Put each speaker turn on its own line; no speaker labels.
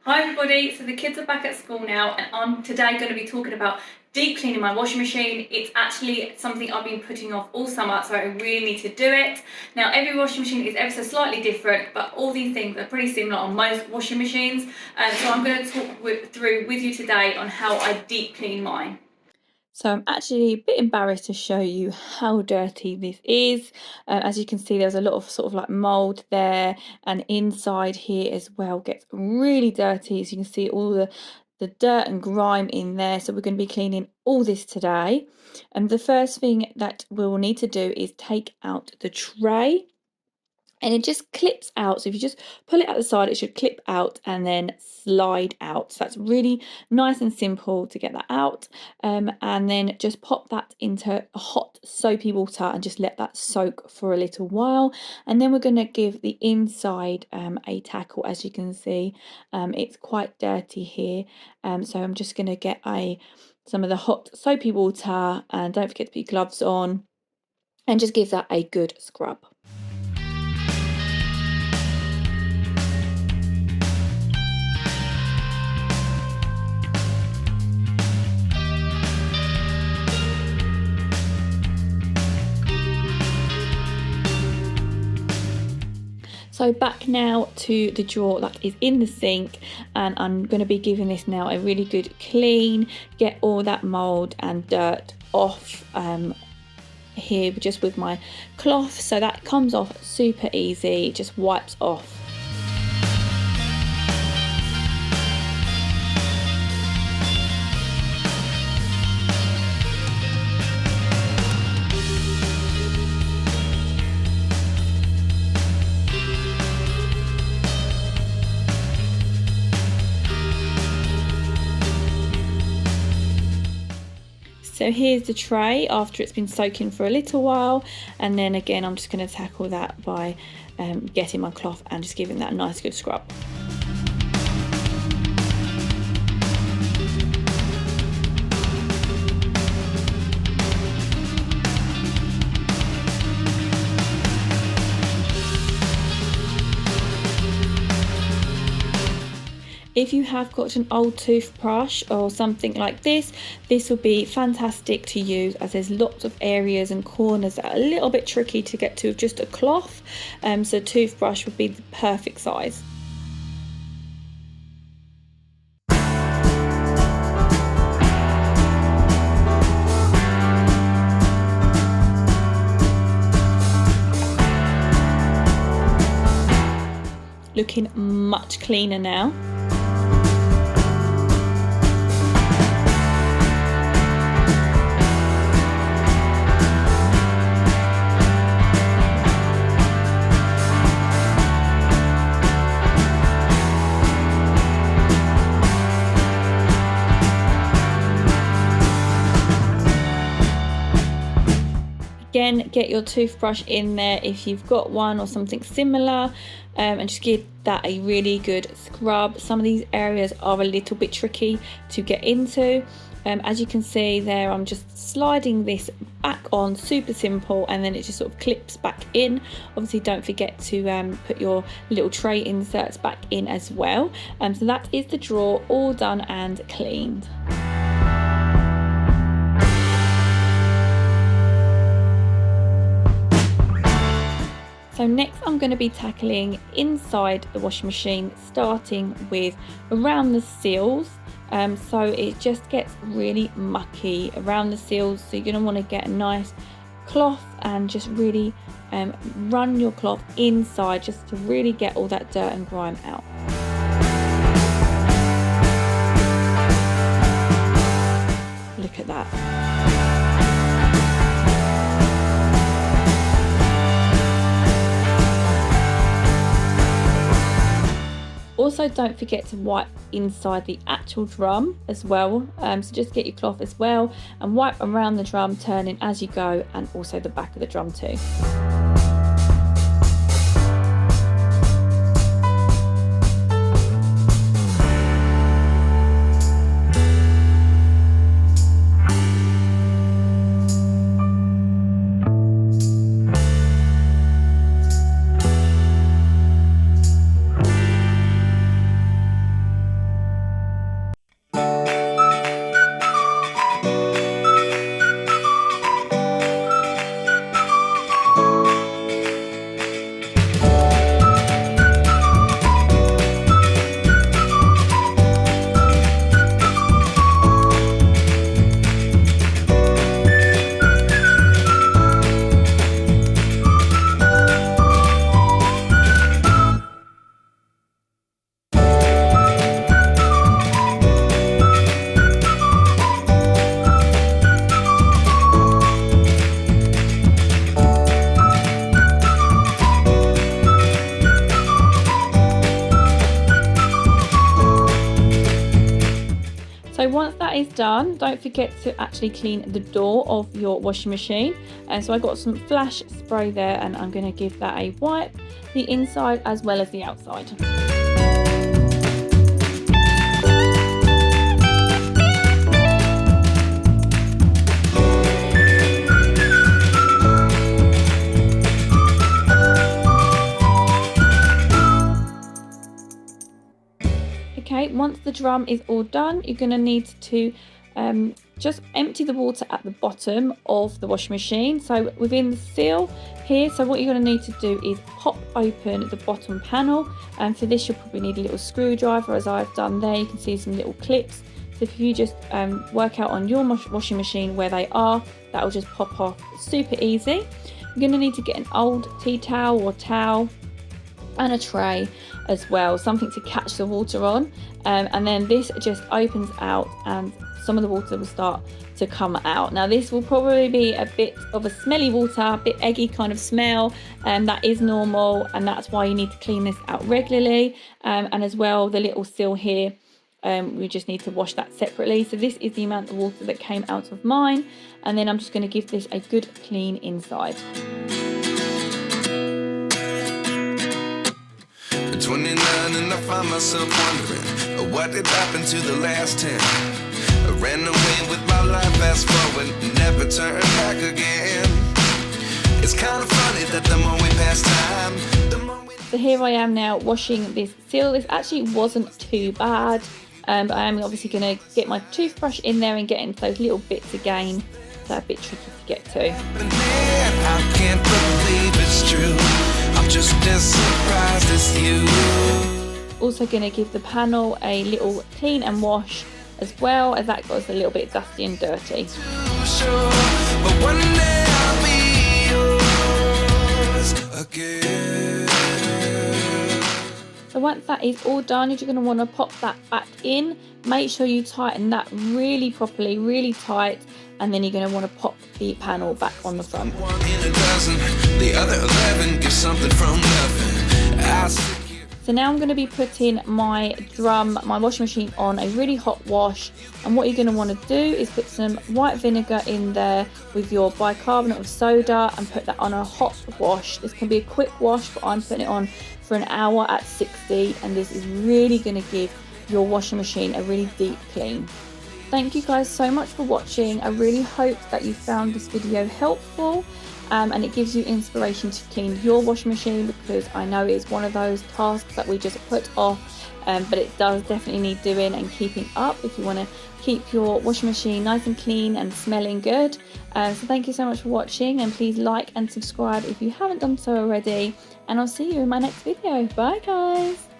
Hi everybody, so the kids are back at school now and I'm today going to be talking about deep cleaning my washing machine. It's actually something I've been putting off all summer, so I really need to do it. Now every washing machine is ever so slightly different, but all these things are pretty similar on most washing machines. So I'm going to talk through with you today on how I deep clean mine.
So I'm actually a bit embarrassed to show you how dirty this is. As you can see, there's a lot of sort of like mold there, and inside here as well gets really dirty. As you can see, all the dirt and grime in there. So we're going to be cleaning all this today. And the first thing that we'll need to do is take out the tray. And it just clips out. So if you just pull it at the side, it should clip out and then slide out. So that's really nice and simple to get that out. And then just pop that into hot soapy water and just let that soak for a little while. And then we're going to give the inside a tackle. As you can see, it's quite dirty here. So I'm just going to get some of the hot soapy water, and don't forget to put your gloves on, and just give that a good scrub. So back now to the drawer that is in the sink, and I'm going to be giving this now a really good clean, get all that mold and dirt off here just with my cloth. So that comes off super easy, just wipes off. So here's the tray after it's been soaking for a little while, and then again I'm just going to tackle that by getting my cloth and just giving that a nice good scrub. If you have got an old toothbrush or something like this will be fantastic to use, as there's lots of areas and corners that are a little bit tricky to get to with just a cloth. So toothbrush would be the perfect size. Looking much cleaner now. Again, get your toothbrush in there if you've got one or something similar, and just give that a really good scrub. Some of these areas are a little bit tricky to get into. As you can see there, I'm just sliding this back on, super simple, and then it just sort of clips back in. Obviously don't forget to put your little tray inserts back in as well. So that is the drawer all done and cleaned. So next I'm going to be tackling inside the washing machine, starting with around the seals. So it just gets really mucky around the seals, so you're going to want to get a nice cloth and just really run your cloth inside just to really get all that dirt and grime out. Look at that. Also, don't forget to wipe inside the actual drum as well. So just get your cloth as well and wipe around the drum, turning as you go, and also the back of the drum too. that is done, don't forget to actually clean the door of your washing machine. And so I got some flash spray there, and I'm going to give that a wipe, the inside as well as the outside. Okay, once the drum is all done, you're going to need to just empty the water at the bottom of the washing machine, so within the seal here. So what you're going to need to do is pop open the bottom panel, and for this you'll probably need a little screwdriver, as I've done there. You can see some little clips, so if you just work out on your washing machine where they are, that will just pop off super easy. You're going to need to get an old tea towel or towel and a tray as well, something to catch the water on, and then this just opens out and some of the water will start to come out. Now this will probably be a bit of a smelly water, a bit eggy kind of smell, and that is normal, and that's why you need to clean this out regularly. And as well, the little seal here, we just need to wash that separately. So this is the amount of water that came out of mine, and then I'm just going to give this a good clean inside.
29 and I find myself wondering what did happen to the last 10. I ran away with my life, fast forward, never turn back again. It's kind of funny that the more we pass time, the more we...
So here I am now washing this seal. This actually wasn't too bad, but I am obviously going to get my toothbrush in there and get into those little bits again. They're a bit tricky to get to.
I can't believe it's true. I'm just as surprised as you.
Also going to give the panel a little clean and wash as well, as that got a little bit dusty and dirty.
Sure, but one day I'll be yours again.
So once that is all done, you're going to want to pop that back in. Make sure you tighten that really properly, really tight, and then you're going to want to pop the panel back on the front.
One in a dozen, the other 11 get something from nothing.
So now I'm going to be putting my washing machine on a really hot wash, and what you're going to want to do is put some white vinegar in there with your bicarbonate of soda and put that on a hot wash. This can be a quick wash, but I'm putting it on for an hour at 60, and this is really going to give your washing machine a really deep clean. Thank you guys so much for watching. I really hope that you found this video helpful, and it gives you inspiration to clean your washing machine, because I know it's one of those tasks that we just put off, but it does definitely need doing and keeping up if you want to keep your washing machine nice and clean and smelling good. So thank you so much for watching, and please like and subscribe if you haven't done so already, and I'll see you in my next video. Bye guys.